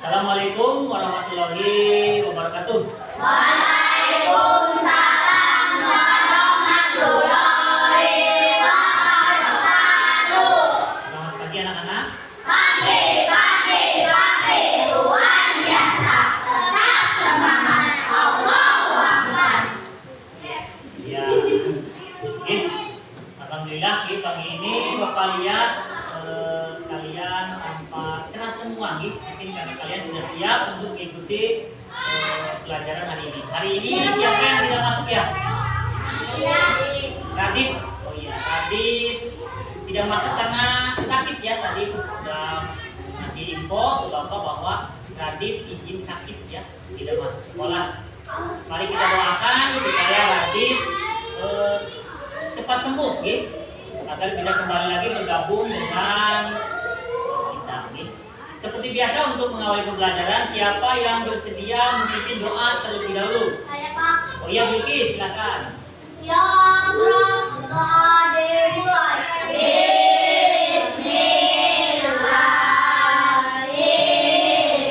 Assalamualaikum warahmatullahi wabarakatuh. Waalaikumsalam warahmatullahi wabarakatuh. Selamat pagi anak-anak. Pagi. Luar biasa. Tetap semangat. Allahu Akbar. Ya. Alhamdulillah pagi ini Bapak lihat kalian tampak cerah semua mungkin karena kalian sudah siap untuk mengikuti pelajaran hari ini. Hari ini siapa yang tidak masuk ya? Radit. Oh iya, Radit tidak masuk karena sakit ya. Tadi sudah ngasih info ke Bapak bahwa Radit izin sakit ya, tidak masuk sekolah. Mari kita doakan supaya Radit cepat sembuh agar bisa kembali lagi bergabung dengan kita. Seperti biasa untuk mengawali pembelajaran, siapa yang bersedia memimpin doa terlebih dahulu? Saya Pak. Oh iya, Bilqis, silakan. Siap, Prof. Doa dimulai. Bismillahirrahmanirrahim.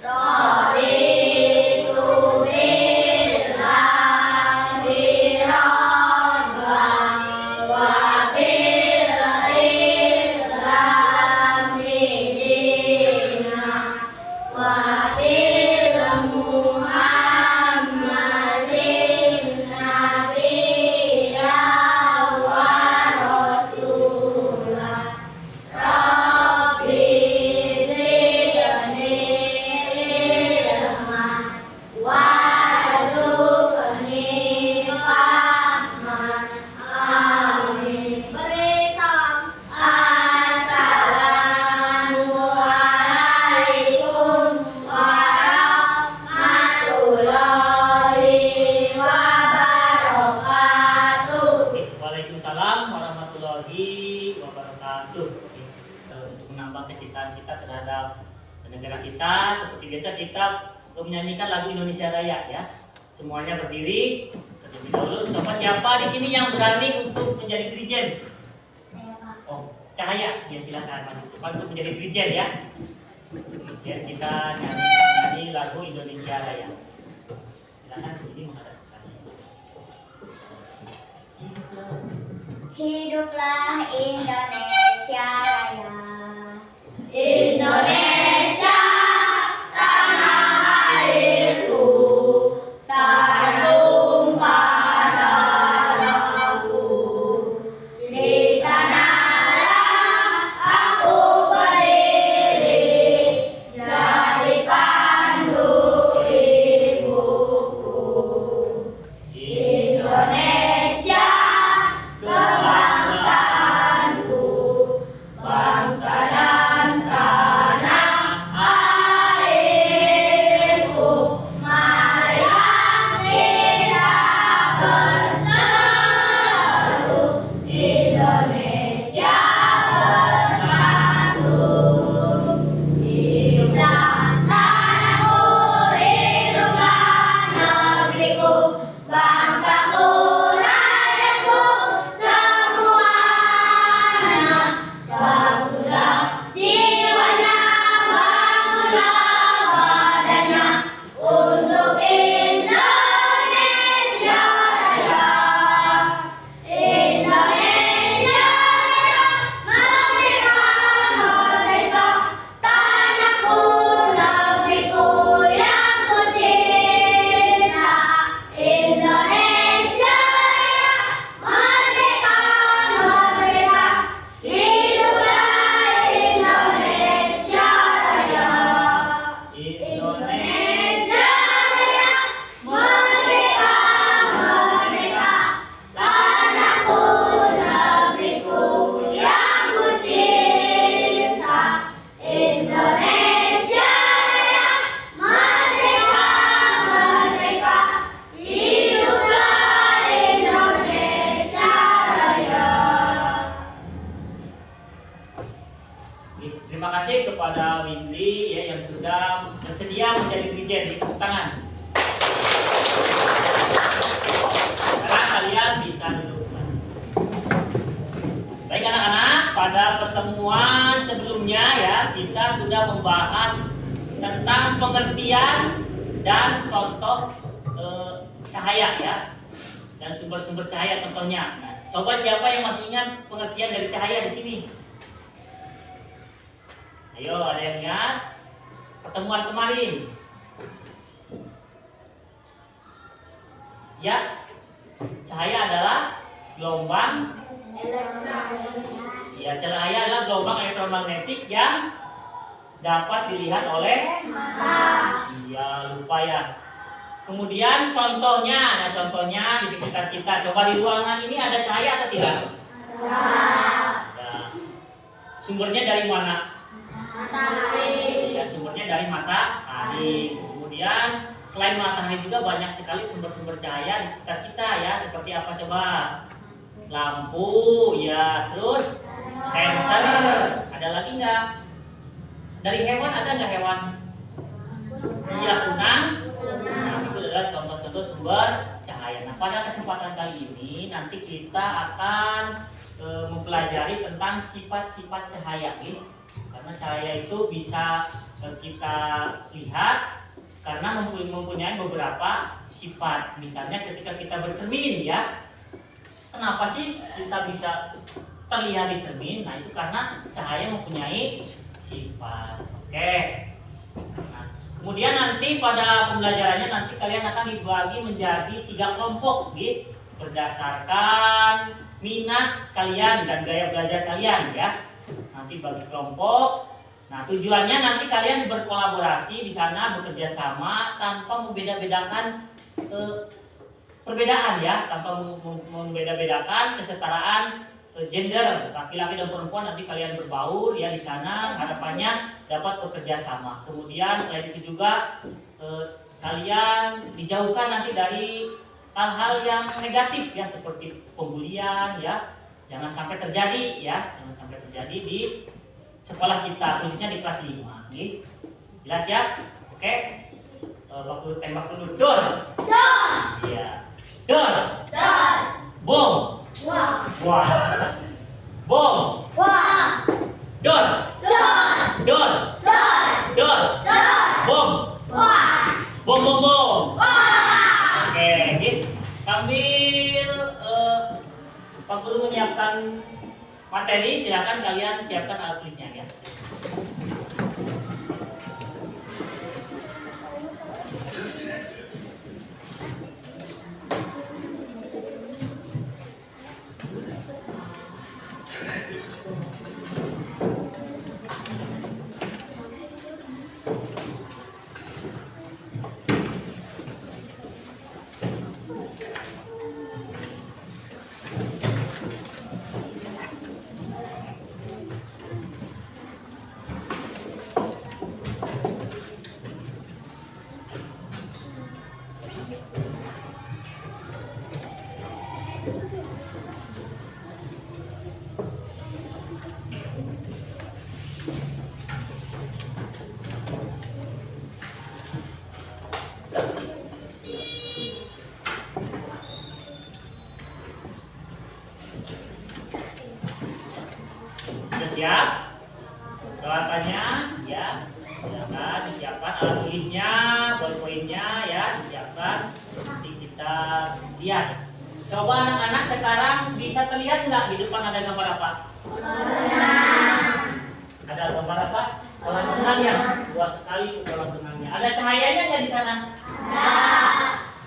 Raditu billahi rabban wa bil islami dinan wa bil Muhammadin nabiyya wa rasulah. Rabbi zidni ilman warzuqni fahman. Amin. Beri salam. Assalamualaikum warahmatullahi wabarakatuh. Waalaikumsalam warahmatullahi wabarakatuh. Untuk menambah kecintaan kita terhadap negara kita, seperti biasa kita menyanyikan lagu Indonesia Raya ya. Semuanya berdiri. Terlebih dahulu, coba siapa di sini yang berani untuk menjadi dirijen? Saya Pak. Oh, Cahaya, ya silakan maju depan untuk menjadi dirijen ya. Dirijen kita nyanyi lagu Indonesia Raya. Silakan ini menghadap ke saya. Hiduplah Indonesia Raya. Indonesia tanah airku, tanah tumpah darahku. Di sanalah aku berdiri, jadi pandu ibuku. Indonesia kebangsaanku, bangsa dan tanah airku. Marilah kita berseru, Indonesia bersatu. Hiduplah tanahku, hiduplah negeriku, bangsaku, rakyatku semuanya. Bangunlah jiwanya, bangunlah badannya untuk Indonesia Raya. Indonesia Raya, merdeka, merdeka, tanahku, negeriku yang ku cinta. Indonesia Raya, merdeka, merdeka, hiduplah Indonesia Raya. Indonesia Raya, merdeka, merdeka, tanahku, negeriku yang ku cinta. Indonesia Raya, merdeka, merdeka, hiduplah Indonesia Raya. Terima kasih kepada Windy ya yang sudah bersedia menjadi dirijen. Tepuk tangan. Sekarang kalian bisa duduk. Baik anak-anak. kita sudah membahas tentang pengertian dan contoh cahaya ya, dan sumber-sumber cahaya contohnya. Nah, coba siapa yang masih ingat pengertian dari cahaya di sini? Ayo, ada yang ingat pertemuan kemarin? Ya, cahaya adalah gelombang. Ya, cahaya adalah gelombang elektromagnetik yang dapat dilihat oleh mata. Iya, lupa ya. Kemudian contohnya, nah contohnya di sekitar kita. Coba di ruangan ini ada cahaya atau tidak? Ada. Sumbernya dari mana? Matahari. Ya, sumbernya dari matahari. Kemudian selain matahari juga banyak sekali sumber-sumber cahaya di sekitar kita ya. Seperti apa coba? Lampu, ya. Terus senter. Ada lagi nggak? Dari hewan ada nggak hewan? Iya, kunang. Nah, itu adalah contoh-contoh sumber cahaya. Nah, pada kesempatan kali ini nanti kita akan mempelajari tentang sifat-sifat cahaya ini. Karena cahaya itu bisa kita lihat karena mempunyai beberapa sifat. Misalnya ketika kita bercermin ya. Kenapa sih kita bisa terlihat di cermin? Nah, itu karena cahaya mempunyai sifat. Oke. Nah, kemudian nanti pada pembelajarannya nanti kalian akan dibagi menjadi 3 kelompok gitu, berdasarkan minat kalian dan gaya belajar kalian ya. Nanti bagi kelompok. Nah, tujuannya nanti kalian berkolaborasi di sana, bekerja sama tanpa membeda-bedakan perbedaan ya, tanpa membeda-bedakan kesetaraan gender, laki-laki dan perempuan. Nanti kalian berbaur ya di sana, harapannya dapat bekerja sama. Kemudian selain itu juga kalian dijauhkan nanti dari hal-hal yang negatif ya, seperti pembulian ya, jangan sampai terjadi ya, jangan sampai terjadi di sekolah kita, khususnya di kelas 5 nih. Jelas ya? Oke. Waktu tembak dulu. Dor. Iya. Dor. Bom. Wah. Bom. Dor. Dor. Dor. Bom. Bom. Oke, guys. Sambil Pak Guru menyiapkan materi, silakan kalian siapkan alat tulisnya ya. Sudah siap? Peralatannya ya, silakan disiapkan alat tulisnya, ballpointnya ya, disiapkan. Nanti kita lihat. Coba anak-anak sekarang bisa terlihat nggak di depan ada gambar apa? Ada gambar apa? Kolam renang ya, luas sekali kolam renangnya. Ada cahayanya nggak di sana?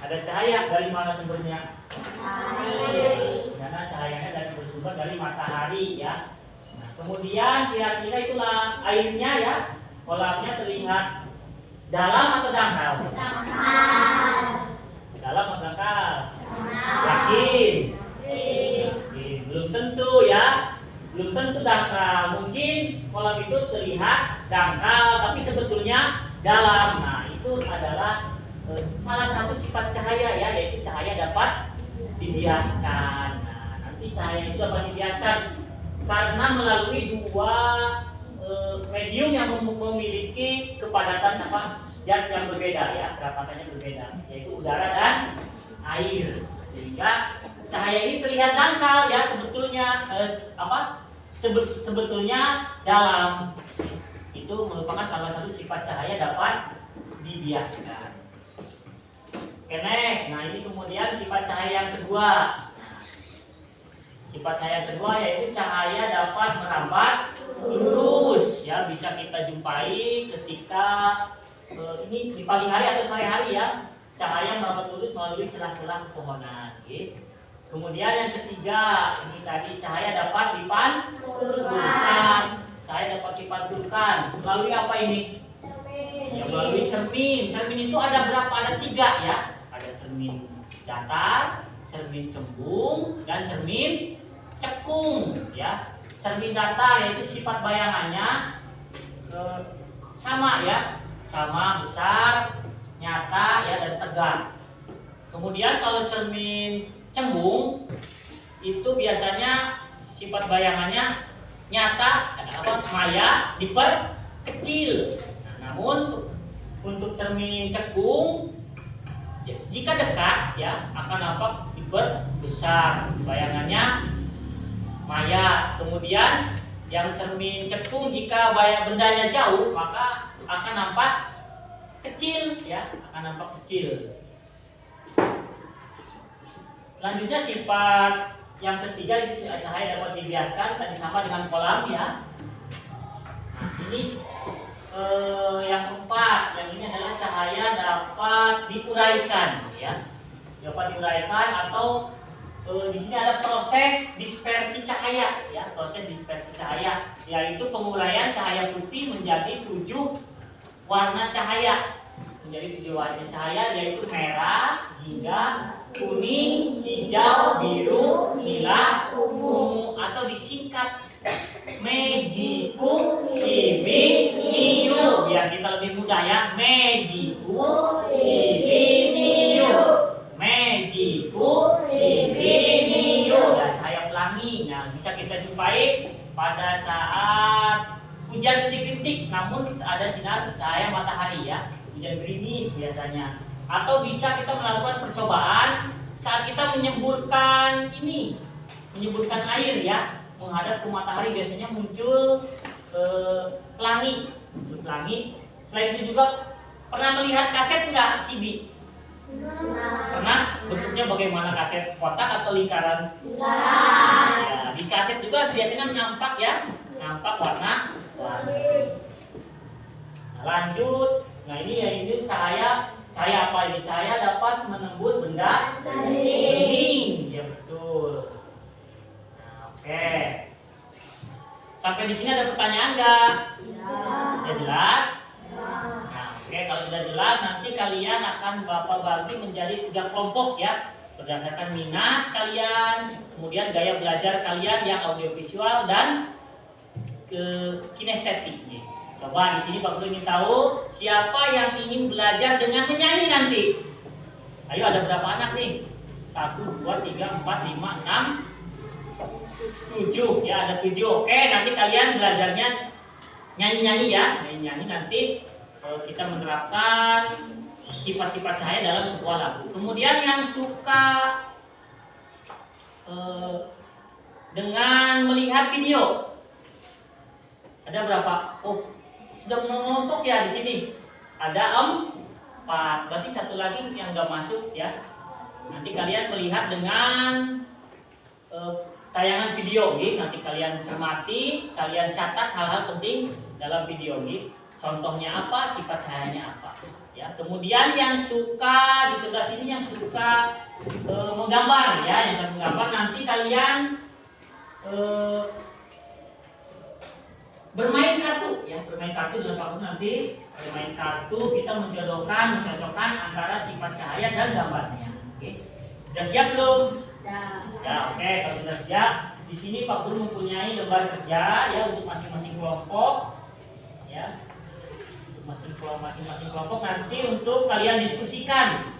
Ada cahaya. Dari mana sumbernya? Karena cahayanya dari bersumber dari matahari ya. Nah, kemudian kira-kira itulah airnya ya, kolamnya terlihat dalam atau dangkal? Dalam atau dangkal? Yakin? Belum tentu ya. Belum tentu dangkal. Mungkin kolam itu terlihat dangkal tapi sebetulnya dalam. Nah, itu adalah salah satu sifat cahaya ya, yaitu cahaya dapat dibiaskan. Nah, nanti cahaya itu dapat dibiaskan karena melalui 2 medium yang memiliki kepadatan zat yang berbeda ya, kerapatannya berbeda, yaitu udara dan air. Sehingga cahaya ini terlihat dangkal ya, sebetulnya sebetulnya dalam. itu merupakan salah satu sifat cahaya dapat dibiaskan. Oke, next. Nah, ini kemudian sifat cahaya yang kedua. Sifat cahaya yang kedua yaitu cahaya dapat merambat lurus, ya, bisa kita jumpai ketika ini di pagi hari atau sore hari, ya. Cahaya merambat lurus melalui celah-celah pepohonan, gitu. Kemudian yang ketiga, ini tadi cahaya dapat dipantulkan. Cahaya dapat dipantulkan melalui apa ini? Ya, melalui cermin. Cermin itu ada berapa? Ada 3, ya. Ada cermin datar, cermin cembung, dan cermin cekung, ya. Cermin datar yaitu sifat bayangannya sama, ya, sama, besar, nyata, ya, dan tegak. Kemudian kalau cermin cembung itu biasanya sifat bayangannya nyata, maya, diperkecil. Nah, namun untuk cermin cekung jika dekat, ya, akan nampak diperbesar, bayangannya maya. Kemudian yang cermin cekung jika bendanya jauh maka akan nampak kecil, ya, akan nampak kecil. Selanjutnya sifat yang ketiga itu cahaya dapat dibiaskan, tadi sama dengan kolam, ya. Nah, ini yang keempat, yang ini adalah cahaya dapat diuraikan, ya, dapat diuraikan atau di sini ada proses dispersi cahaya, ya, proses dispersi cahaya, yaitu penguraian cahaya putih menjadi 7 warna cahaya, yaitu merah, jingga, kuning, hijau, biru, nila, ungu, atau disingkat mejiku, ibi, niu, biar kita lebih mudah, ya. Mejiku, ibi, niu, mejiku, ibi, niu, ya, cahaya pelangi. Nah, bisa kita jumpai pada saat hujan rintik-rintik, namun ada sinar cahaya matahari, ya. Hujan gerimis biasanya. Atau bisa kita melakukan percobaan saat kita menyemburkan air, ya, menghadap ke matahari, biasanya muncul pelangi, Selain itu juga pernah melihat kaset enggak, Sibi? Pernah? Bentuknya bagaimana kaset? Kotak atau lingkaran? Ya, di kaset juga biasanya nampak, ya, nampak warna-warni. Nah, lanjut. Nah, ini cahaya apa ini? Cahaya dapat menembus benda bening. Ya, betul. Nah, oke. Sampai di sini ada pertanyaan enggak? Ya, jelas? Nah, oke, kalau sudah jelas nanti kalian akan Bapak bagi menjadi 3 kelompok, ya. Berdasarkan minat kalian, kemudian gaya belajar kalian yang audiovisual dan kinestetik. Coba di sini Pak Guru ingin tahu siapa yang ingin belajar dengan menyanyi nanti. Ayo, ada berapa anak nih? 1, 2, 3, 4, 5, 6, 7. Ya, ada 7. Oke, nanti kalian belajarnya nyanyi-nyanyi, ya. Nyanyi-nyanyi nanti kita menerapkan sifat-sifat cahaya dalam sebuah lagu. Kemudian yang suka dengan melihat video ada berapa? Oh, sudah mengelompok, ya, di sini. Ada 4. Berarti 1 lagi yang nggak masuk, ya. Nanti kalian melihat dengan tayangan video, gitu. Nanti kalian cermati, kalian catat hal-hal penting dalam video, gitu. Contohnya apa, sifat cahayanya apa, ya. Kemudian yang suka di sebelah sini, yang suka menggambar, ya, yang suka menggambar, nanti kalian bermain kartu, ya, bermain kartu dengan Pak Guru nanti. Bermain kartu kita mencocokkan antara sifat cahaya dan gambarnya. Oke. Sudah siap belum? Ya, oke. Kalau sudah siap, di sini Pak Guru mempunyai lembar kerja, ya, untuk masing-masing kelompok, ya. Untuk masing-masing kelompok nanti untuk kalian diskusikan.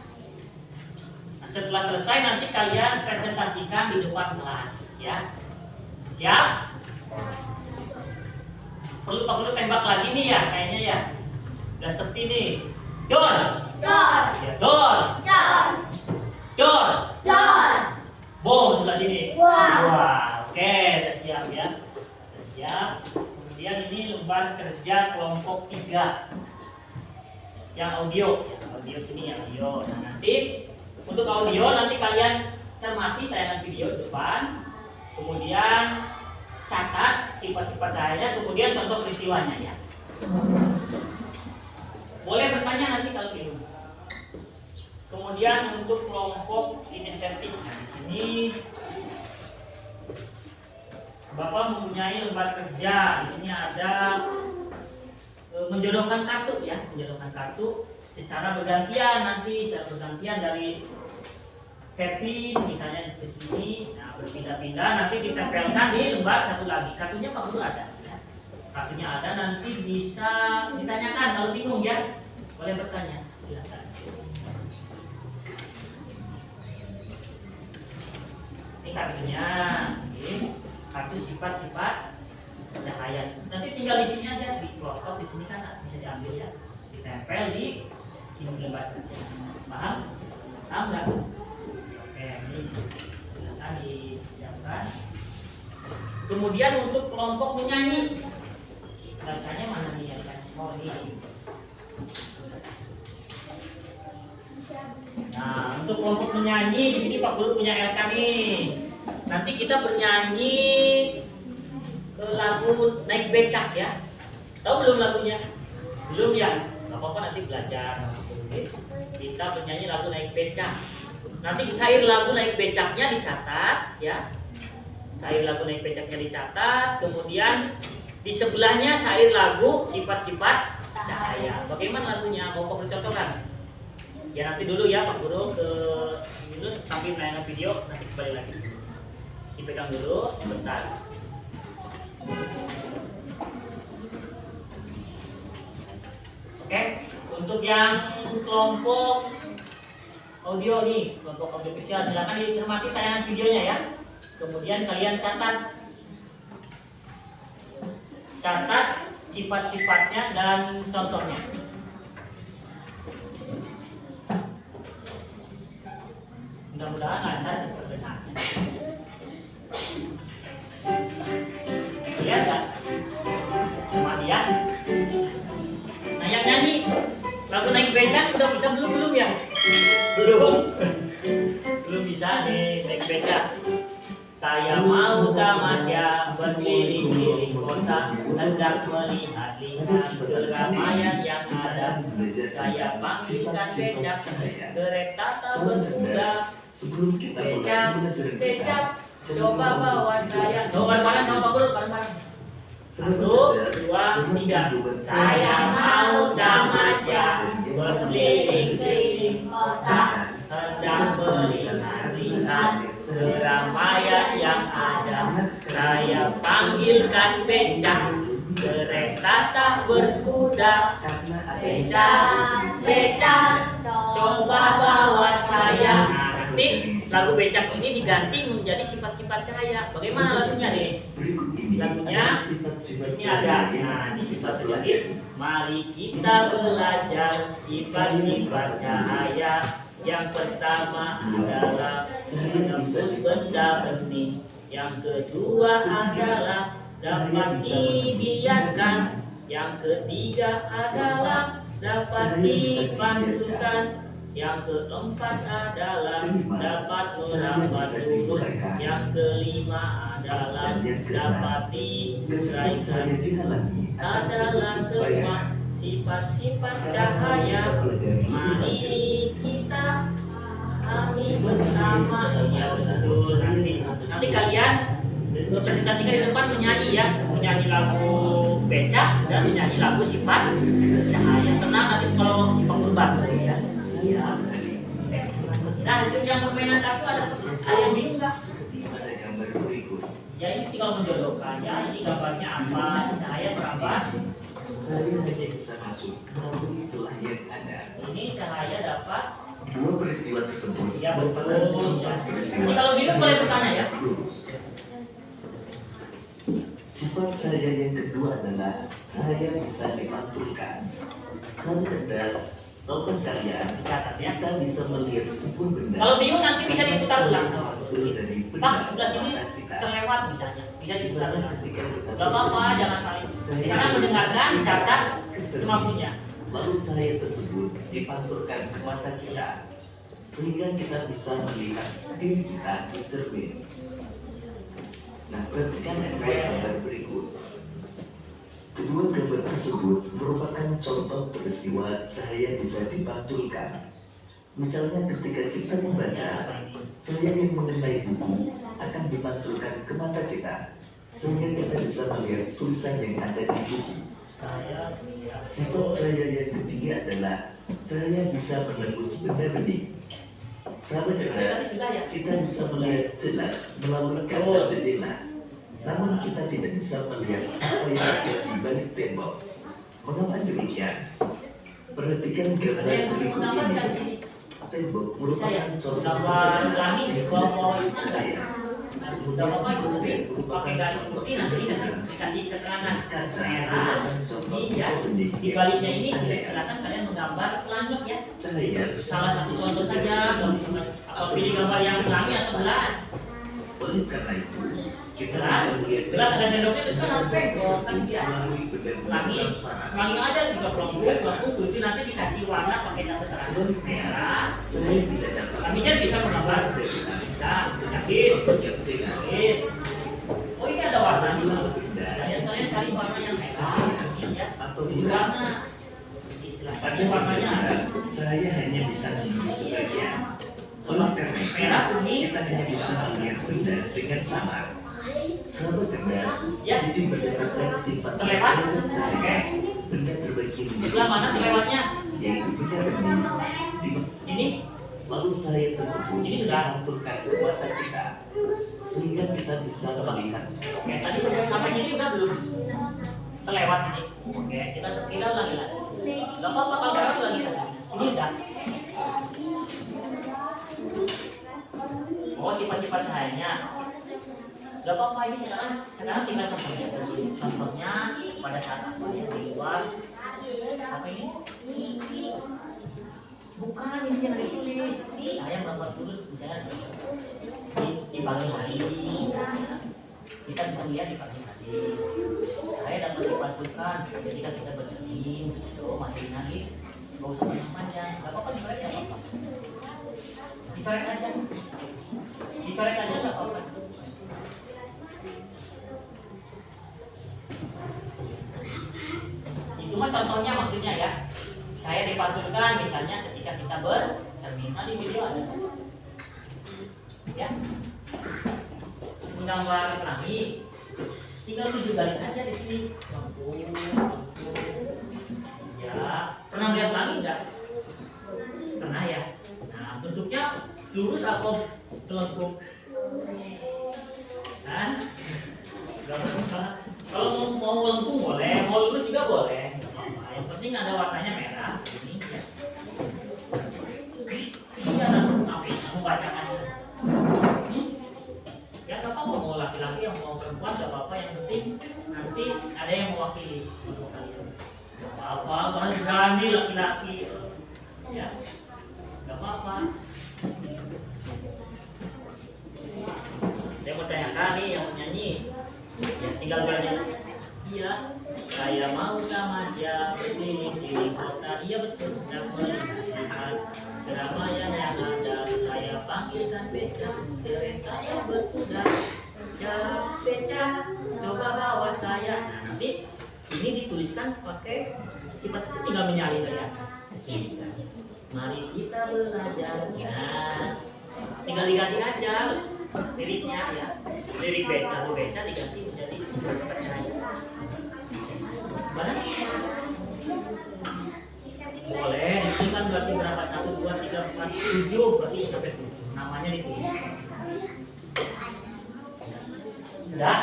Nah, setelah selesai nanti kalian presentasikan di depan kelas, ya. Siap? Perlu Pak Guru tembak lagi nih, ya, kayaknya, ya. Udah sepi nih. Dor. Ya, dor. Dor. Bom sebelah sini. Wah. Oke, udah siap, ya. Siap. Kemudian ini lembar kerja kelompok 3 yang audio. Audio sini ya, audio. Nah, nanti untuk audio nanti kalian cermati tayangan video di depan, kemudian catat sifat-sifat cahayanya, kemudian contoh peristiwanya ya. Boleh bertanya nanti kalau bingung. Kemudian untuk kelompok kinestetik, nah di sini Bapak mempunyai lembar kerja. Di sini ada menjodohkan kartu ya, menjodohkan kartu secara bergantian nanti, secara bergantian dari Kevin misalnya ke sini, nah berpindah-pindah nanti ditempelkan di lembar satu lagi. Kartunya Pak Guru ada, ya. Kartunya ada, nanti bisa ditanyakan kalau bingung ya, boleh bertanya, silakan. Ini kartunya, ini kartu sifat-sifat cahaya. Nanti tinggal di sini aja, di kelompok di sini kan bisa diambil ya, ditempel di sini lembar kerja. Paham? Paham nggak? Ini silakan disiapkan. Kemudian untuk kelompok menyanyi, katanya mana nih ya? Oh ini. Nah untuk kelompok menyanyi di sini Pak Guru punya LK nih. Nanti kita bernyanyi ke lagu Naik Becak ya. Tahu belum lagunya? Belum ya? Gak apa-apa nanti belajar. Kita bernyanyi lagu Naik Becak. Nanti syair lagu Naik Becaknya dicatat ya. Syair lagu Naik Becaknya dicatat, kemudian di sebelahnya syair lagu sifat-sifat cahaya. Bagaimana lagunya? Mau Pak Guru contohkan? Ya nanti dulu ya Pak Guru ke dulu sambil menayangkan video, nanti kembali lagi. Dipegang dulu sebentar. Oke, untuk yang kelompok audio nih, kelompok audio visual, silakan dicermati tayangan videonya ya. Kemudian kalian catat sifat-sifatnya dan contohnya. Mudah-mudahan lancar perbedaannya. Lihat nggak? Cermati ya. Nah yang nyanyi lagu Naik Becak sudah bisa belum ya? Belum bisa nih Naik Becak. Saya mau tamasya berkeliling-keliling kota, hendak melihat-lihat keramaian yang ada. Saya panggilkan becak, kereta tak berkuda. Becak, coba bawa saya. Coba bareng sama Pak Guru, bareng-bareng. 1, 2, 3. Saya mau tamasya berkeliling-keliling kota, hendak melihat-lihat keramaian yang ada. Saya panggilkan becak, kereta tak berkuda. Becak, coba bawa saya. Nanti lagu becak ini diganti menjadi sifat-sifat cahaya. Bagaimana lagunya deh? Lagunya ini ada. Nah, di sifat lagi. Mari kita belajar sifat-sifat cahaya. Yang pertama adalah menembus benda bening. Yang kedua adalah dapat dibiaskan. Yang ketiga adalah dapat dipansukan. Yang keempat adalah dapat merambat lurus. Yang kelima adalah dapat diuraikan. Adalah semua sifat-sifat cahaya. Mari kita pahami bersama. Ya betul. Nanti kalian presentasikan di depan menyanyi ya, menyanyi lagu becak dan menyanyi lagu sifat cahaya. Tenang nanti kalau pengurban ya. Ya. Nah untuk yang permainan kartu ada yang bingung nggak? Ya ini tinggal menjodohkan ya. Ini gambarnya apa? Cahaya berapa? Saya hanya bisa masuk melalui celah yang ada. Ini cahaya dapat Dua peristiwa tersebut. Ya betul. Ya. Ini kalau bingung boleh bertanya ya. Sifat cahaya yang kedua adalah cahaya bisa dipantulkan. Sangat cerdas, tahukah kalian? Catat ya. Kita bisa melihat sebuah benda. Kalau bingung nanti bisa diputar ulang. Dari benda Pak sebelah sini terlewat misalnya. bisa diserahkan. Gak apa-apa, jangan paling. Sekarang mendengarkan, dicatat semampunya. Lalu cahaya tersebut dipantulkan ke mata kita, sehingga kita bisa melihat diri kita di cermin. Nah, perhatikan dua gambar berikut. Kedua gambar tersebut merupakan contoh peristiwa cahaya bisa dipantulkan. Misalnya ketika kita membaca, cahaya yang mengenai buku akan dipantulkan ke mata kita, sehingga kita bisa melihat tulisan yang ada di buku. Sifat cahaya yang ketiga adalah cahaya bisa menembus benda bening. Sahabat cerdas, kita bisa melihat jelas melalui kaca jendela, namun kita tidak bisa melihat apa yang ada di balik tembok. Mengapa demikian? Perhatikan gambar berikut ini. Tembok merupakan contoh gambar langit di bawah itu cahaya. udah apa itu tapi pakai garis putih nanti dikasih keterangan merah. Iya, di baliknya ini silakan kalian menggambar langit ya. Salah satu contoh saja, atau pilih gambar yang pelangi atau gelas. Oleh karena itu, kita gelas ada sendoknya itu kan harus bengkok kan biasa. Pelangi aja juga pelengkung itu nanti dikasih warna pakai keterangan merah. Kami kan bisa menggambar, bisa yakin. Oh ini ada warnanya. Kalian cari warna yang merah, ya. Ini warna. Tadi warnanya cahaya hanya bisa menembus sebagian. Oleh karena itu, merah, kuning, kita hanya bisa melihat benda dengan samar. Sahabat cerdas, jadi berdasarkan sifat terlewat. cahaya, benda terbagi Sebelah mana terlewatnya? yaitu benda bening. Ini Lalu cahaya tersebut ini sudah dipantulkan ke mata kita, sehingga kita bisa melihat. Oke, tadi sampai sini udah belum terlewat ini. Oke, kita ulangi lagi. Gak apa-apa kalau terlewat ulangi lagi. Sini udah. Oh, sifat-sifat cahayanya. Gak apa-apa, ini sekarang tinggal contohnya. Contohnya pada saat apa ya di luar. Apa ini? Bukan, ini yang ditulis. Saya melakukan tulis misalnya di pagi hari misalnya. Kita bisa melihat di pagi hari. Saya dapat dipantulkan ketika kita bercermin. Oh masih nangis. Gak usah panjang-panjang. Gak apa-apa dicoret ya apa-apa. Dicoret aja. Dicoret aja gak apa-apa. Itu mah contohnya maksudnya ya. Saya dipantulkan misalnya ketika kita bercermin. Di video ada. Ya. Menggambar pelangi. Tinggal 7 garis aja di sini. Langsung. Ya, pernah lihat pelangi enggak? Pernah ya. Nah, bentuknya lurus atau melengkung? Hah? Kalau mau melengkung boleh, mau lurus juga boleh. Yang penting ada warnanya merah. Ini ya. Ini ada aku bacakan. Ya gak apa-apa mau laki-laki yang mau perempuan gak apa-apa, yang penting nanti ada yang mewakili untuk kalian. Gak apa-apa, karena berani laki-laki. Ya, gak apa-apa. Dia mau tanya kali yang nyanyi, ya, tinggal bernyanyi. Iya, saya mau tamasya berdiri di kota. Iya betul, sedang melihat keramaian yang ada. Saya panggilkan beca, kereta yang berkuda. Ya beca, coba bawa saya. Nah nanti ini dituliskan pakai sifat itu tinggal menyalin ya. Mari kita belajar. Nah, tinggal diganti aja liriknya ya. Lirik beca, beca diganti menjadi sifat-sifat cahaya. Mana? Boleh, itu kan berarti berapa? 1, 2, 3, 4, 7 berarti sampai 7. Namanya ditulis. Sudah?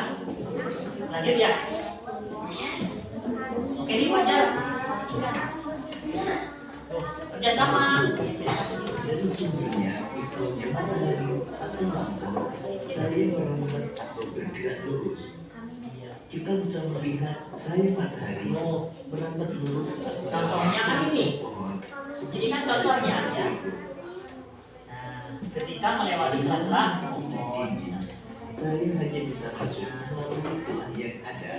Lanjut ya? Oke, ini wajar. Tuh, kerjasama. Dari sumbernya, misalnya matahari atau lampu, cahaya merembet atau bergerak lurus. Kita bisa melihat cahaya matahari merambat lurus. Contohnya kan ini. Ini kan contohnya ya. Nah, ketika melewati celah-celah pohon. cahaya hanya bisa masuk melalui celah yang ada.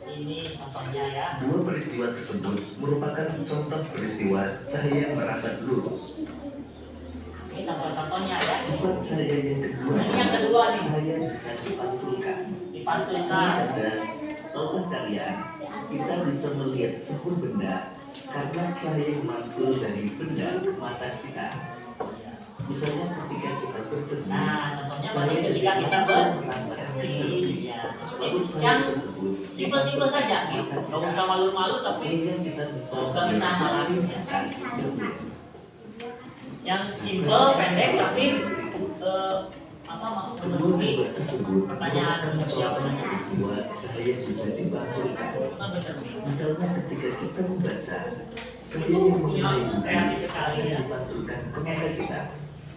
Ini contohnya ya. Dua peristiwa tersebut merupakan contoh peristiwa cahaya merambat lurus. Ini contoh-contohnya ya. Sifat cahaya yang kedua, Ini yang kedua nih. cahaya bisa dipantulkan. Dipantulkan. Ada sobat kalian, kita bisa melihat sebuah benda karena cahaya yang mantul dari benda ke mata kita. Misalnya ketika kita bercermin, Nah, contohnya tadi ketika kita bercermin, ya. Seperti yang simpel-simpel saja, gitu. Nggak usah malu-malu, tapi sehingga kita bisa kita malah melihat ya. cermin. Yang simpel, pendek, tapi apa maksud Kedua memenuhi gambar tersebut pertanyaan merupakan contoh jawabannya. peristiwa cahaya bisa dipantulkan. Kan bercermin. Misalnya ketika kita membaca, cahaya Itu yang yang mengenai kreatif sekali ya. dipantulkan ke mata kita,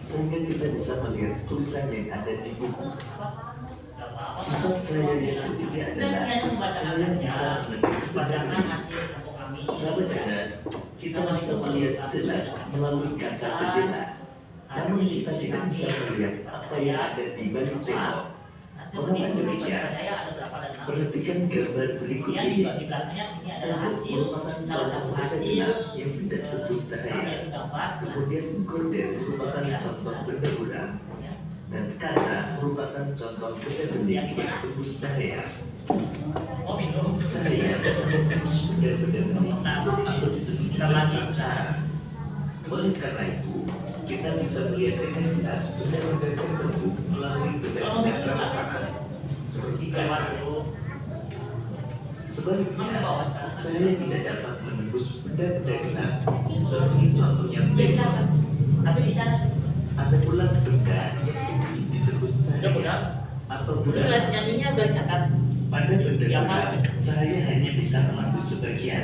sehingga kita bisa melihat tulisan yang ada di buku. Nggak apa-apa. Sifat cahaya yang ketiga Dan adalah hanya membacakan cahaya bisa saja. menembus Bacakan benda. hasil untuk kami. Sahabat cerdas, kita bisa melihat jelas melalui kaca jendela. Namun kita tidak bisa melihat apa yang ada di balik tembok. Mengapa demikian? Saya ada berapa dan enam. Perhatikan gambar berikut Kemudian ini. di belakangnya ini adalah Tembok hasil merupakan salah satu contoh hasil benda yang tidak tembus cahaya. yaitu gambar. Kemudian gorden merupakan contoh benda buram. Ya. Dan kaca merupakan contoh benda bening yang tembus cahaya. Oh minum. Cahaya bisa tembus benda-benda bening atau disebut juga transparan. Oleh karena itu, kita bisa melihat dengan jelas benda-benda tertentu melalui benda-benda transparan seperti kaca. Sebaliknya, cahaya tidak dapat menembus benda-benda gelap seperti contohnya Beda. tembok. Tapi di sana Ada pula benda yang sedikit ditembus udah cahaya udah. atau Udah bulan. lihat nyanyinya udah dicatat. Pada benda Iya, gelap, Pak. cahaya hanya bisa menembus sebagian.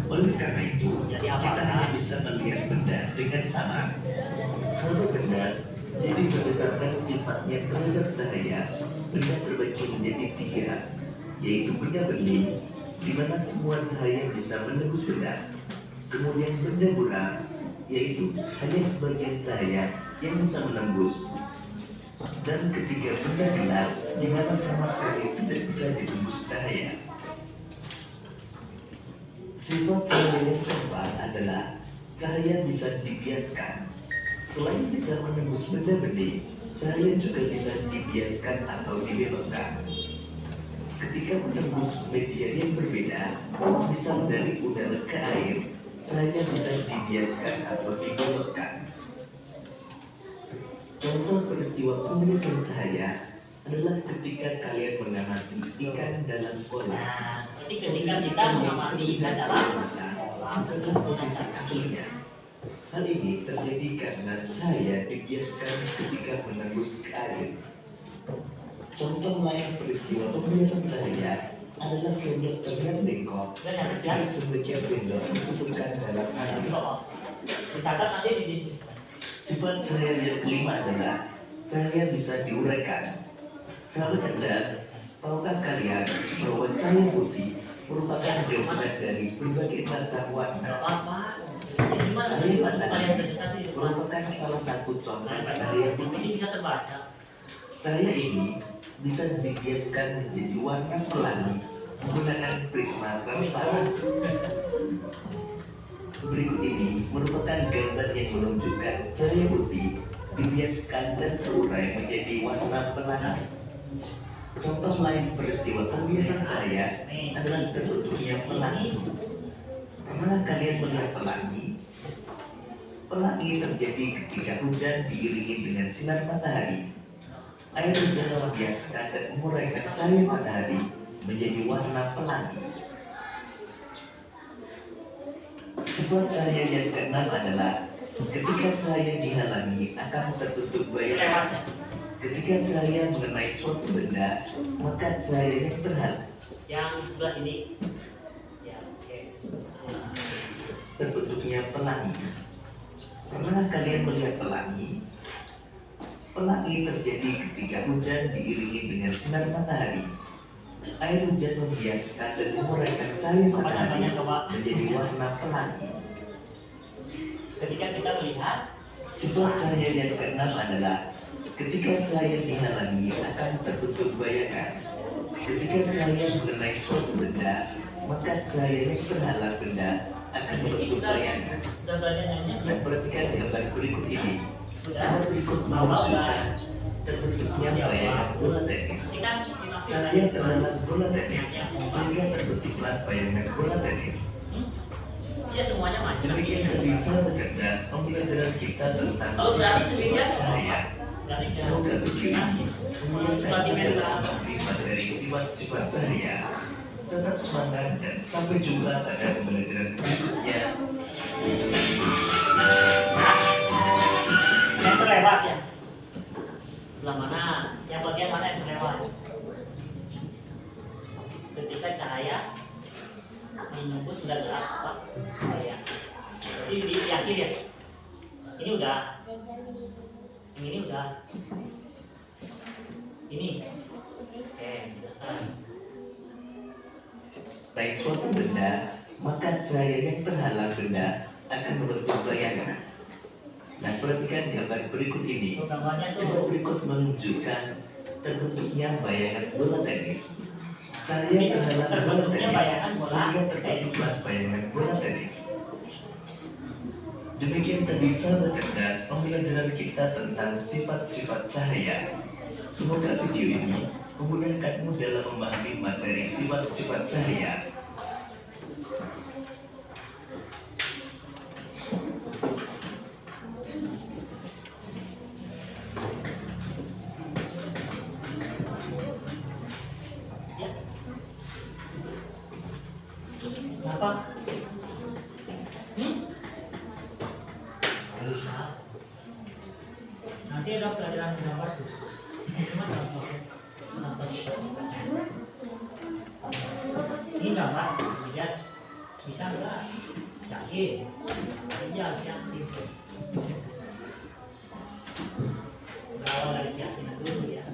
Oleh karena itu, Jadi apa, kita Pak? hanya bisa melihat benda dengan samar. Satu benda, jadi berdasarkan sifatnya terhadap cahaya, benda terbagi menjadi tiga, yaitu benda bening, di mana semua cahaya bisa menembus benda. Kemudian benda buram, yaitu hanya sebagian cahaya yang bisa menembus. Dan ketiga benda gelap, di mana sama sekali tidak bisa ditembus cahaya. Sifat cahaya yang keempat adalah cahaya bisa dibiaskan. Selain bisa menembus benda bening, cahaya juga bisa dibiaskan atau dibelokkan. Ketika menembus media yang berbeda, misal dari udara ke air, cahaya bisa dibiaskan atau dibelokkan. Contoh peristiwa pembiasan cahaya adalah ketika kalian mengamati ikan dalam kolam. Nah, jadi ketika kita mengamati ikan dalam kolam, bukanlah posisi aslinya. Hal ini terjadi karena cahaya dibiaskan ketika menembus ke air. Contoh lain peristiwa pembiasan cahaya adalah sendok terlihat bengkok dan yang dan ketiga sebagian sendok disebutkan dalam ini air. kok dicatat nanti di diskusikan. Sifat cahaya yang kelima adalah cahaya bisa diuraikan. Sahabat cerdas, tahukah kalian bahwa cahaya putih merupakan gabungan dari berbagai macam Nggak warna? apa-apa. Gimana Cahaya supaya matahari presentasi di depan? merupakan salah satu contoh Nah, cahaya ini putih. bisa terbaca. Cahaya ini bisa dibiaskan menjadi warna pelangi menggunakan prisma transparan. Berikut ini merupakan gambar yang menunjukkan cahaya putih dibiaskan dan terurai menjadi warna pelangi. Contoh lain peristiwa pembiasan cahaya adalah terbentuknya pelangi. Pernah kalian melihat pelangi? Pelangi terjadi ketika hujan diiringi dengan sinar matahari. Air hujan membiaskan dan menguraikan cahaya matahari menjadi warna pelangi. Sebuah cahaya yang keenam adalah ketika cahaya dihalangi akan tertutup bayangan. Ketika cahaya mengenai suatu benda, maka cahayanya terhalang. Yang sebelah sini. Ya, oke. Terbentuknya pelangi. Pernah kalian melihat pelangi? Pelangi terjadi ketika hujan diiringi dengan sinar matahari. Air hujan membiaskan dan menguraikan cahaya Apa matahari contohnya coba? menjadi warna pelangi. Ketika kita melihat Sifat cahaya yang keenam adalah Ketika cahaya dihalangi akan tertutup bayangan. Ketika cahaya mengenai suatu benda, maka cahaya yang terhalang benda akan Ini menutup sudah bayangan. belajar nyanyi. Dan perhatikan gambar berikut ini. Sudah. Gambar berikut menunjukkan terbentuknya bayangan bola tenis. Ini kan Cahaya terhalang bola tenis, sehingga terbentuklah bayangan bola tenis. Ya semuanya maju. Demikian bisa cerdas pembelajaran kita tentang Kalau berani sendirian cahaya. berani Semoga video ini memudahkan dalam memahami materi sifat-sifat cahaya. Tetap semangat dan sampai jumpa pada pembelajaran berikutnya. Yang terlewat ya. Sebelah mana? Yang bagian mana yang terlewat? Ketika cahaya menembus sudah gerak apa? Cahaya. Jadi di akhir ya. Ini udah. Yang ini udah. Ini. Oke, silakan. Baik suatu benda, maka cahaya yang terhalang benda akan membentuk bayangan. Nah, perhatikan gambar berikut ini. Tuh, gambarnya Gambar tuh. berikut menunjukkan terbentuknya bayangan bola tenis. Cahaya terhalang bola Terbentuknya tenis bayangan bola sehingga terbentuklah bayangan bola tenis. Demikian tadi sahabat cerdas pembelajaran kita tentang sifat-sifat cahaya. Semoga video ini memudahkanmu dalam memahami materi sifat-sifat cahaya. Ya. Kenapa? Bisa. Nanti ada pelajaran gambar tuh. Cuma kenapa sih? Ini gambar, lihat bisa nggak? Yakin? Iya, yakin. Berawal dari keyakinan dulu ya.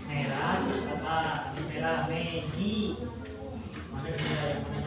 Merah terus apa? Merah magic. Mana merah yang mana?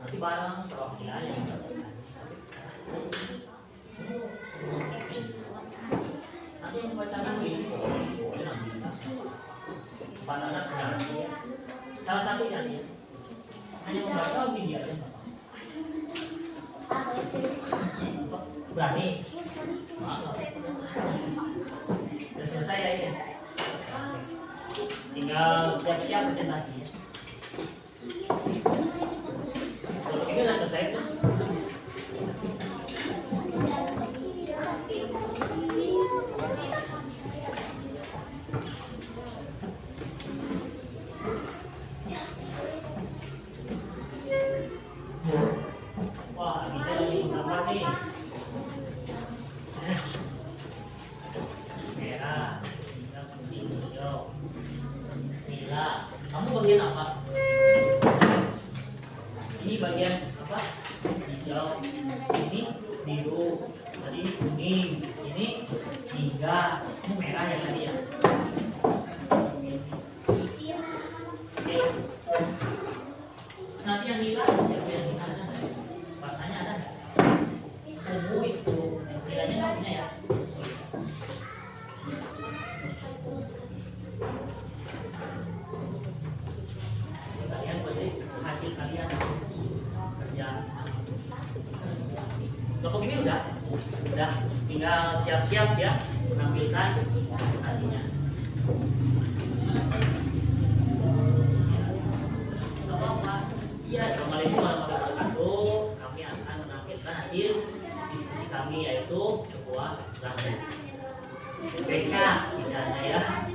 Nanti barang perwakilan yang nanti yang membacakan ini pandangan berarti salah satu yang hanya membaca video aja berani sudah selesai ya ini tinggal siap-siap presentasinya kalau ini udah selesai kan? Wah, kita lagi berapa nih? Merah, hijau, putih, hijau. Merah. Kamu bagian apa? Udah, tinggal siap-siap ya menampilkan presentasinya. Apa-apa? Iya, assalamualaikum warahmatullahi wabarakatuh. Kami akan menampilkan hasil diskusi kami, yaitu sebuah lagu BK misalnya ya.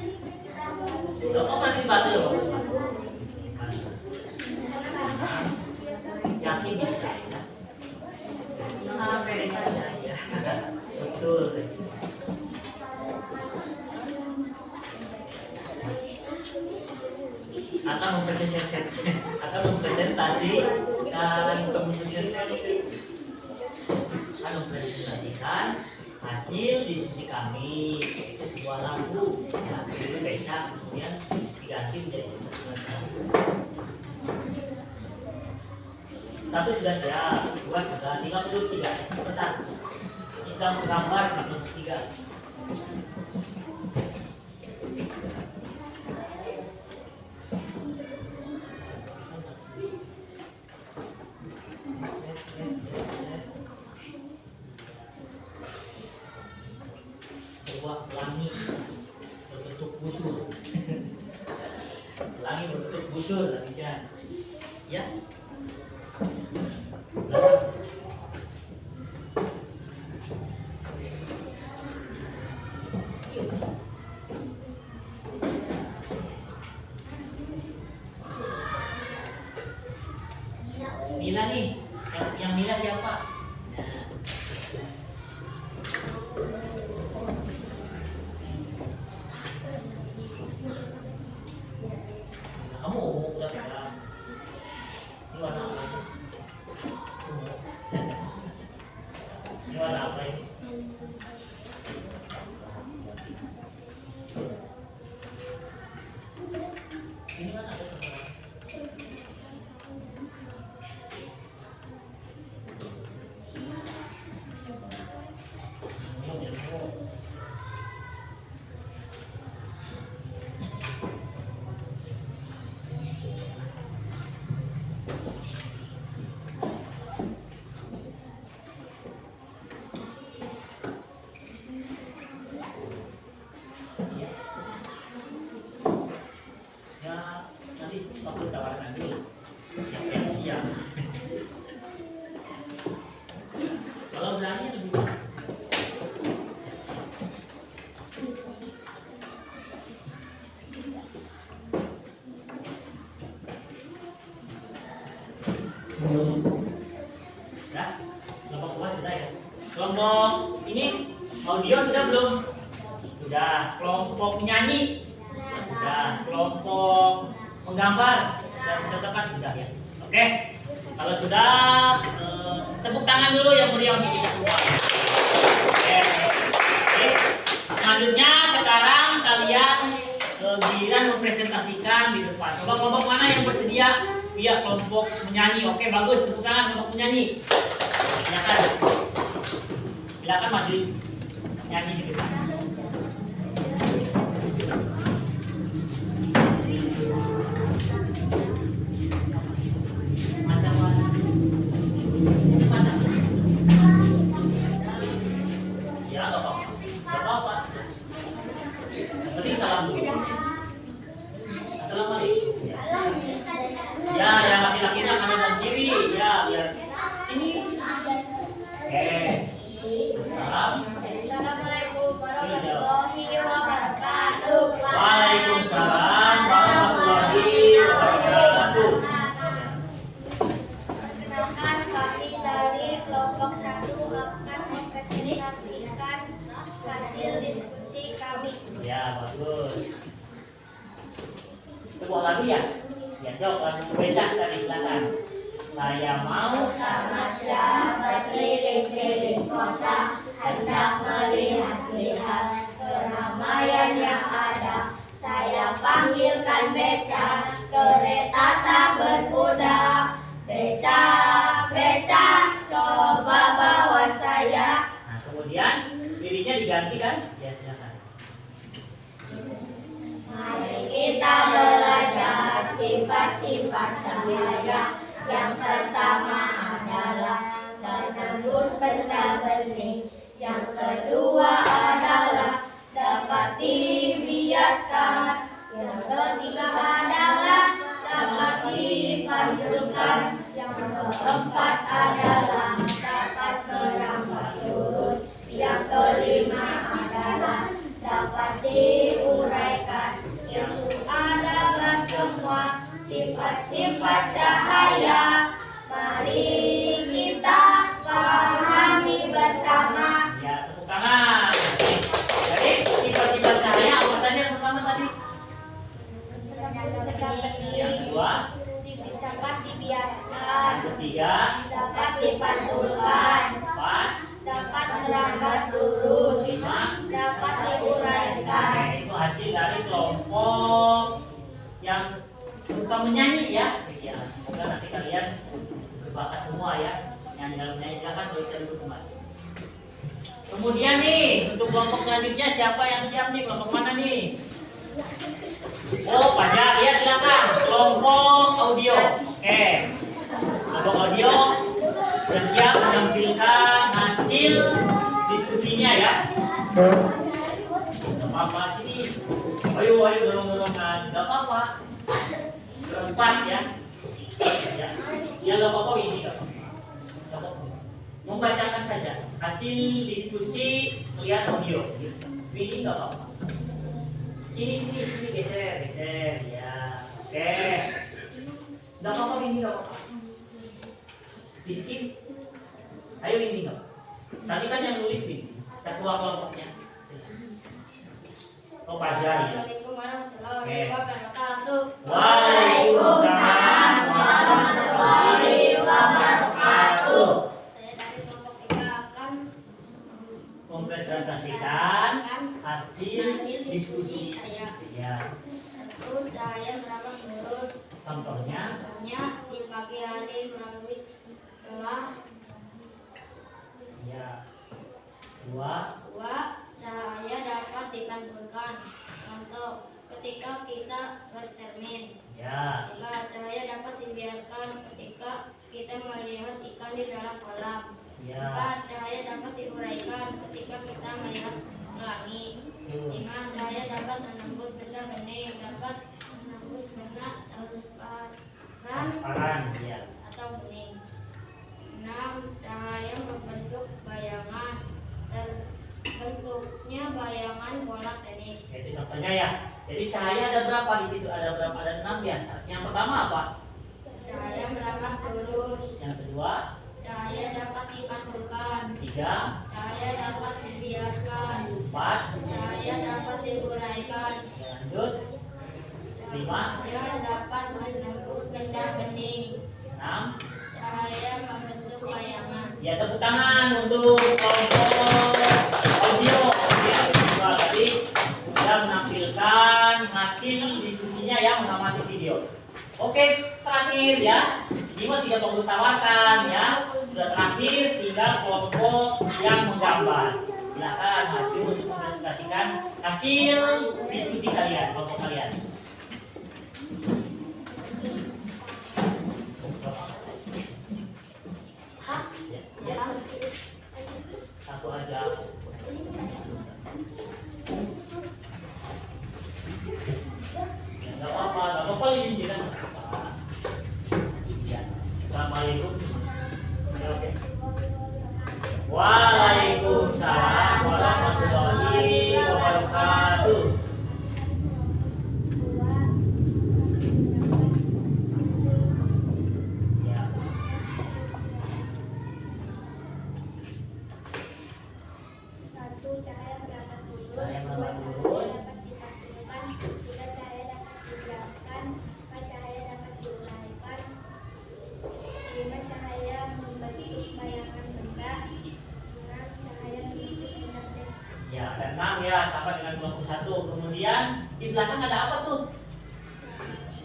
Bapak nanti dibantu ya Bapak. Yakin bisa ya? Nah, pede saja ya. Betul. Akan mempresentasikan hasil diskusi kami, itu sebuah lagu ya, itu becak kemudian diganti menjadi sebuah lagu. Satu sudah siap, dua sudah, tinggal dulu tiga sebentar. Ini sedang menggambar nomor tiga. Sebuah pelangi berbentuk busur. Pelangi berbentuk busur demikian. Ya. Nila nih, yang Nila siapa? Nah. Kamu udah pegang. Ini warna apa ini? Ini warna apa ini? Ini kan ada sama. Nanti waktu tawaran dulu siap. Kalau berani lebih baik. Ya, kelompok dua sudah ya. Kelompok ini audio sudah belum? Sudah. Kelompok menyanyi sudah. Kelompok menggambar dan mencontohkan sudah ya. Oke, kalau sudah tepuk tangan dulu yang mulia untuk kita semua. Oke. Selanjutnya sekarang kalian giliran mempresentasikan di depan. Coba kelompok mana yang bersedia? Iya, kelompok menyanyi. Oke, bagus, tepuk tangan kelompok menyanyi. Silakan maju nyanyi di depan. Ya, yang laki-lakinya kanan dan kiri. Ya, biar ini. Oke. Assalamualaikum warahmatullahi wabarakatuh. Waalaikumsalam warahmatullahi wabarakatuh. Perkenalkan, kami dari kelompok 1 akan mempresentasikan hasil diskusi kami. Ya, bagus. Sebuah lagu ya? Ya, jawab lagu beda tadi silakan. Saya mau tamasya berkeliling-keliling kota, hendak melihat-lihat keramaian yang ada. Saya panggilkan beca, kereta tak berkuda. Beca, beca, coba bawa saya. Nah, kemudian liriknya diganti kan? Ya, silakan. Mari kita belajar sifat-sifat cahaya. Yang pertama adalah menembus benda bening. semua sifat-sifat cahaya. Mari kita pahami bersama. Ya, tepuk tangan. Jadi sifat-sifat cahaya apa tadi yang pertama tadi? Yang kedua, Dapat dibiasakan, yang ketiga, dapat dipantulkan, empat, dapat merambat lurus, lima. dapat diuraikan. Oke, itu hasil dari kelompok yang suka menyanyi ya. Ya, semoga nanti kalian berbakat semua ya. Yang dalam menyanyi silakan tuliskan dulu kembali. Kemudian nih untuk kelompok selanjutnya siapa yang siap nih? Kelompok mana nih? Oh, Fajar, ya silakan. Kelompok audio. Oke. Kelompok audio sudah siap menampilkan hasil diskusinya ya. Gak apa-apa sini. Ayo dorong-dorongan. Gak apa-apa. Berempat ya. Ya gak apa-apa ini gak apa-apa. Gak apa-apa. Membacakan saja hasil diskusi melihat audio. Ini gak apa-apa. Sini geser ya. Oke. Gak apa-apa ini gak apa-apa. Di skip. Ayo ini gak. Tadi kan yang nulis nih. Ketua kelompoknya. Oh, Fajar ya. Assalamualaikum warahmatullahi wabarakatuh. Waalaikumsalam warahmatullahi wabarakatuh. Saya dari kelompok 3 akan Mempresentasikan hasil diskusi. saya. Ya. Satu, cahaya berapa lurus. Contohnya, Contohnya di pagi hari melalui celah. ya. Dua, Cahaya dapat dipantulkan. Contoh, ketika kita bercermin. ya. Tiga, cahaya dapat dibiaskan ketika kita melihat ikan di dalam kolam. Ya. Empat, cahaya dapat diuraikan ketika kita melihat pelangi. Lima, cahaya dapat menembus benda bening, dapat menembus benda Transparan, ya. atau bening. Enam, cahaya membentuk bayangan. Terbentuknya bayangan bola tenis. Itu contohnya ya. Jadi cahaya ada berapa di situ? Ada berapa? Ada 6 biasa. Yang pertama apa? Cahaya merambat lurus. Yang kedua, Cahaya dapat dipantulkan. tiga, Cahaya dapat dibiaskan. empat, Cahaya dapat diuraikan. ya, lanjut, lima, Cahaya dapat menembus benda bening. enam. Cahaya membentuk bayangan. Ya, tepuk tangan untuk kelompok audio ya. Dua tadi sudah menampilkan hasil diskusinya yang mengamati video. Oke, terakhir ya. Ini mah tidak perlu tawarkan ya. Sudah terakhir tinggal kelompok yang menggambar. Silakan maju untuk mempresentasikan hasil diskusi kalian, kelompok kalian. Ya, ya. Satu aja. Ya, nggak apa-apa izin kita. Ya. Assalamualaikum. Ya, oke. Waalaikumsalam warahmatullahi wabarakatuh. Ya. Satu, cahaya merambat lurus. Cahaya merambat lurus. Dapat dipantulkan. Tiga, cahaya dapat dibiaskan. Empat, cahaya dapat diuraikan. Lima, cahaya membentuk bayangan benda. Enam, cahaya membentuk benda bening. Ya, ada 6 ya, sama dengan kelompok 1. Kemudian di belakang ada apa tuh?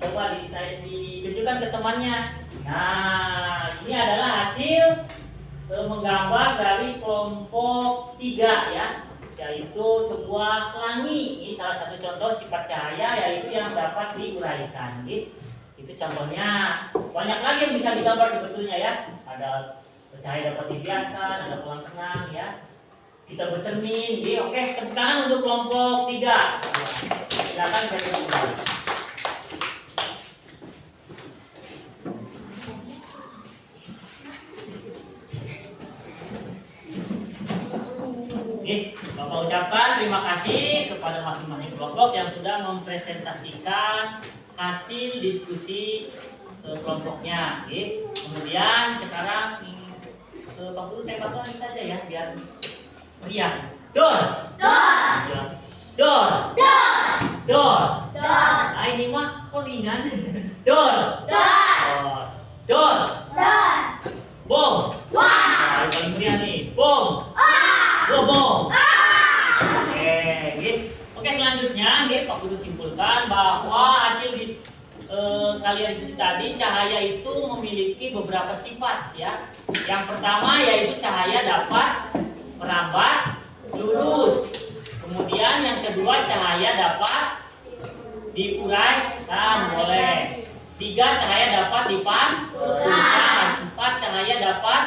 Coba ditunjukkan ke temannya. Nah, ini adalah hasil menggambar dari kelompok 3 ya, yaitu sebuah pelangi. Ini salah satu contoh sifat cahaya yaitu yang dapat diuraikan. Itu contohnya. Banyak lagi yang bisa digambar sebetulnya ya. Ada cahaya dapat dibiaskan, ada pelang tenang ya. Kita bercermin. Oke, tepuk tangan untuk kelompok 3. Silakan jadi kembali. Oke, Bapak ucapkan terima kasih kepada masing-masing kelompok yang sudah mempresentasikan hasil diskusi kelompoknya. Oke. Kemudian sekarang Pak Guru tembak lagi saja ya biar meriah. Dor. Dor. Dor. Dor. Nah, ini mah kok ringan. Dor. Dor. Bom. Nah, paling meriah nih. Bom. Bom. Oke, selanjutnya Pak Guru simpulkan bahwa hasil kalian diskusi tadi, cahaya itu memiliki beberapa sifat ya. Yang pertama yaitu cahaya dapat merambat lurus. Kemudian yang kedua, cahaya dapat diuraikan, boleh. 3, cahaya dapat dipantulkan. 4, cahaya dapat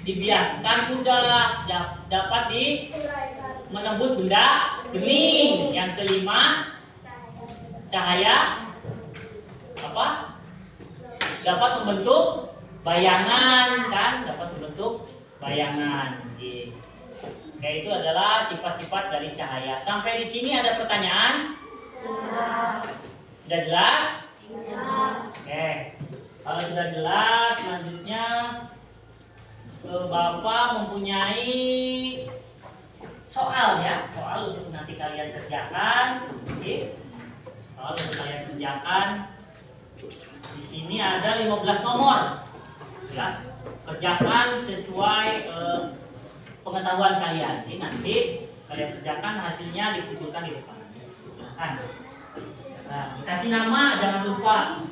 dibiaskan, sudah. Dapat menembus benda bening. Yang kelima, cahaya dapat membentuk bayangan, kan? Dapat membentuk bayangan. Oke, itu adalah sifat-sifat dari cahaya. Sampai di sini ada pertanyaan? Sudah jelas? Oke. Kalau sudah jelas, selanjutnya Bapak mempunyai soal ya, soal untuk nanti kalian kerjakan. Oke. Soal untuk kalian kerjakan. Di sini ada 15 nomor. Ya. Kerjakan sesuai pengetahuan kalian. Ini nanti kalian kerjakan, hasilnya dikumpulkan di depan. Silakan. Nah, dikasih nama, jangan lupa.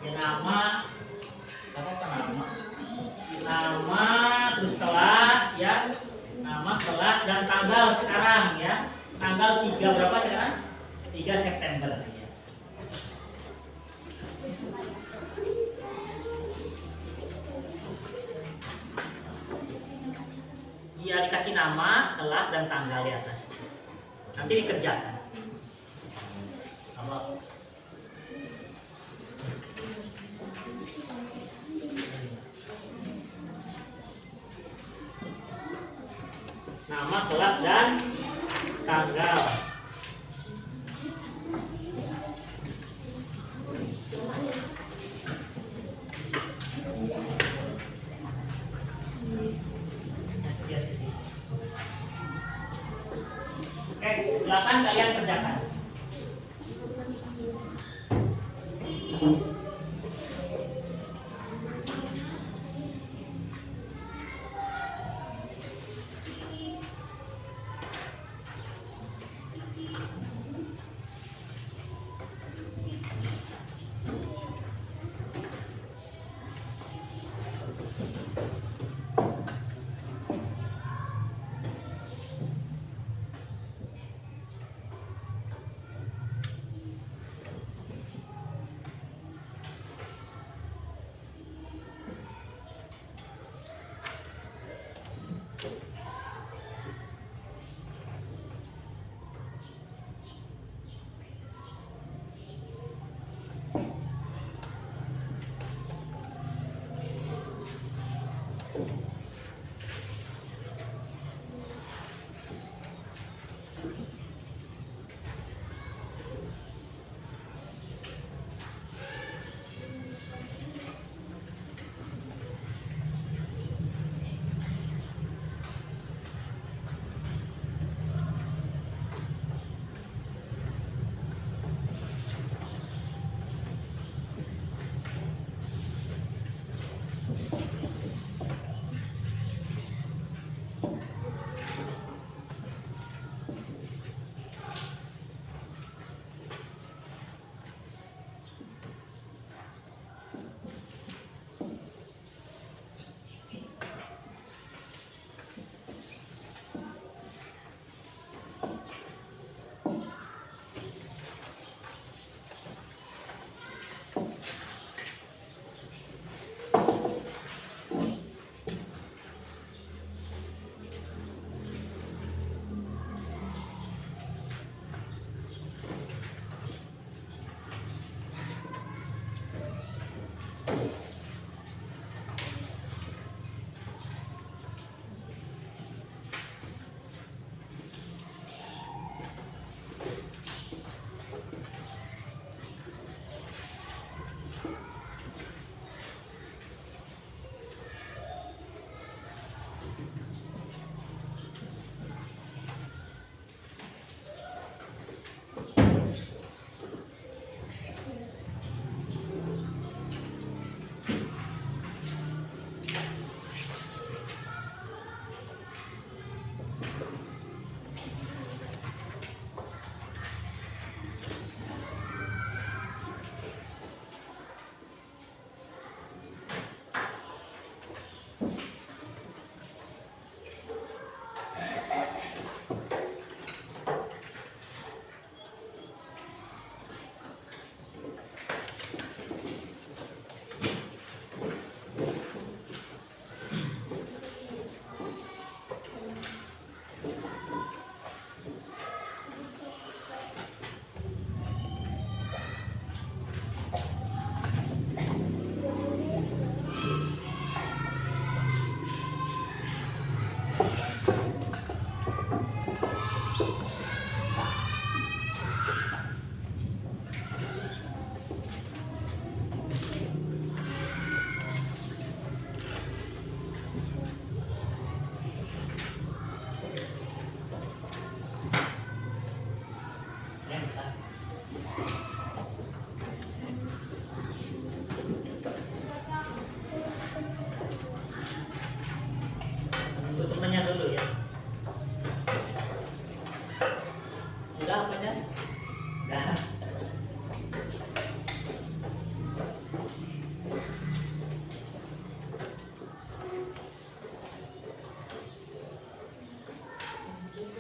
Ya, nama, nama, terus kelas ya. Nama, kelas, dan tanggal sekarang ya. Tanggal 3 berapa sekarang? 3 September ya. Ya, dikasih nama, kelas, dan tanggal di atas. Nanti dikerjakan. Nama, kelas, dan tanggal. Oke, silakan kalian kerjakan.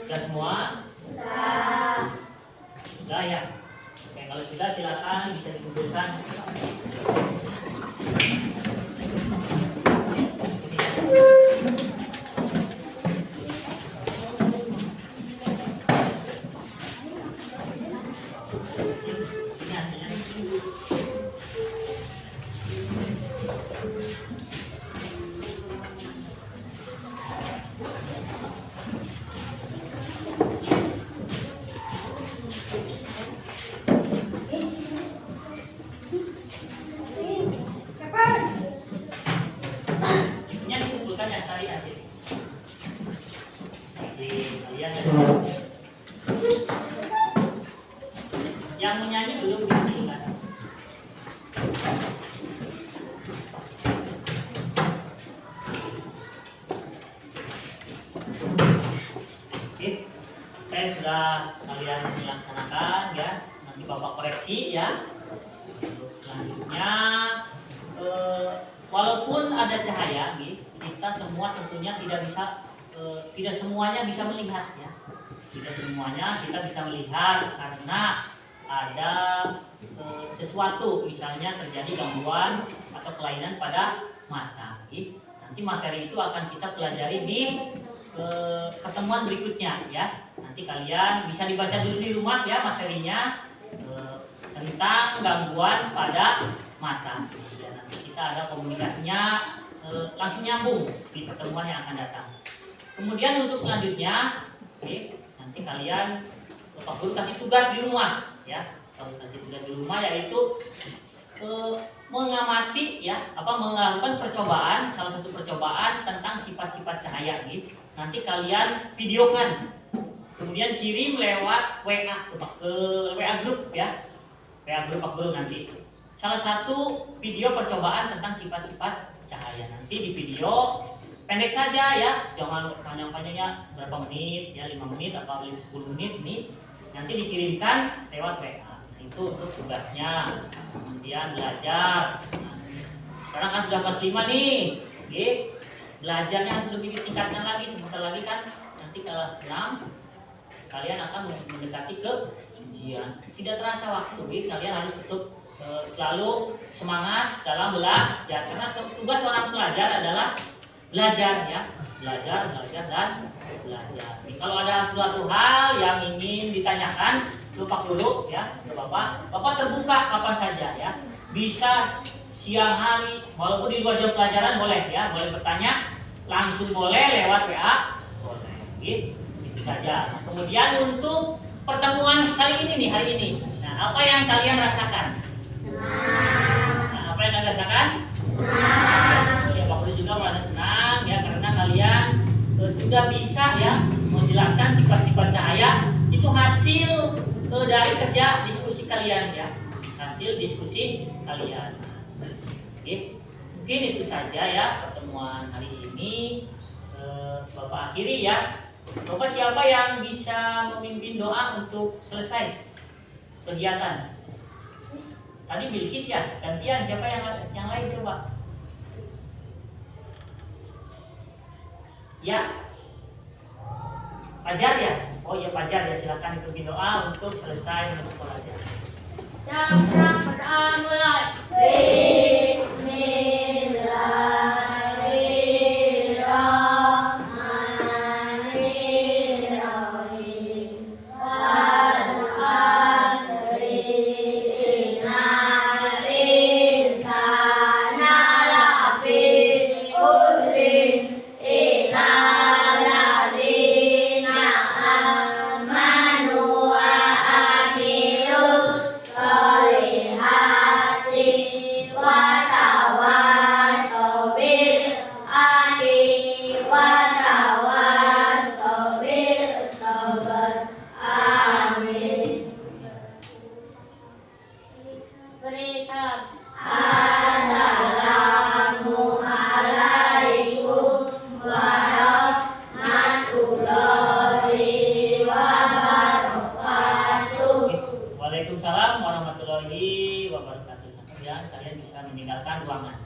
Sudah semua? Sudah ya. Oke, kalau sudah silakan bisa dikumpulkan. Ini hasilnya. Ini dikumpulkan yang tadi hasil. Di kalian ya. Yang menyanyi belum dikumpulkan. Oke, tes sudah kalian melaksanakan ya. Nanti Bapak koreksi ya. Untuk selanjutnya, walaupun ada cahaya, kita semua tentunya tidak semuanya bisa melihat ya. Tidak semuanya kita bisa melihat karena ada sesuatu, misalnya terjadi gangguan atau kelainan pada mata. Nanti materi itu akan kita pelajari di pertemuan berikutnya ya. Nanti kalian bisa dibaca dulu di rumah ya materinya tentang gangguan pada mata. Ya, nanti kita ada komunikasinya langsung nyambung di pertemuan yang akan datang. Kemudian untuk selanjutnya, nanti kalian Bapak Guru kasih tugas di rumah ya. Kasih tugas di rumah yaitu mengamati ya, melakukan percobaan, salah satu percobaan tentang sifat-sifat cahaya gitu. Nanti kalian videokan, kemudian kirim lewat WA ke WA grup ya, WA grup Pak Guru nanti. Salah satu video percobaan tentang sifat-sifat cahaya. Nanti di video pendek saja ya, jangan panjang-panjangnya berapa menit ya, 5 menit atau 10 menit nih. Nanti dikirimkan lewat WA. Itu untuk tugasnya. Kemudian belajar. Sekarang kan sudah kelas 5 nih. Oke. Belajarnya harus lebih ditingkatkan lagi. Sebentar lagi kan nanti kelas 6 kalian akan mendekati ke ujian. Tidak terasa waktu, kalian harus tetap selalu semangat dalam belajar karena tugas seorang pelajar adalah belajar ya. Belajar dan belajar. Jadi, kalau ada suatu hal yang ingin ditanyakan Pak Guru ya, ke Bapak terbuka kapan saja ya. Bisa siang hari, walaupun di luar jam pelajaran boleh ya, boleh bertanya, langsung boleh lewat WA, boleh. Gitu, itu saja. Nah, kemudian untuk pertemuan kali ini nih, hari ini. Nah, apa yang kalian rasakan? Senang. Nah, apa yang kalian rasakan? Senang. Ya, Pak Guru juga merasa senang ya karena kalian sudah bisa ya menjelaskan sifat-sifat cahaya itu hasil dari kerja diskusi kalian ya, hasil diskusi kalian. Oke, mungkin itu saja ya pertemuan hari ini. Bapak akhiri ya. Bapak siapa yang bisa memimpin doa untuk selesai kegiatan? Tadi Bilkis ya, gantian siapa yang lain coba? Ya, Fajar ya? Oh iya Fajar ya, silakan dipimpin doa untuk selesai untuk pelajaran. Yang pertama mulai. Bismillahirrahmanirrahim. Wal asri innal insana lafi khusrin illal ladzina amanu wa amilus sholihati wa tawassaw bil haqqi wa tawassaw bil sabr. Amin. Berisab. Assalamualaikum warahmatullahi wabarakatuh. Waalaikumsalam warahmatullahi wabarakatuh. Sampai kalian bisa meninggalkan ruangan.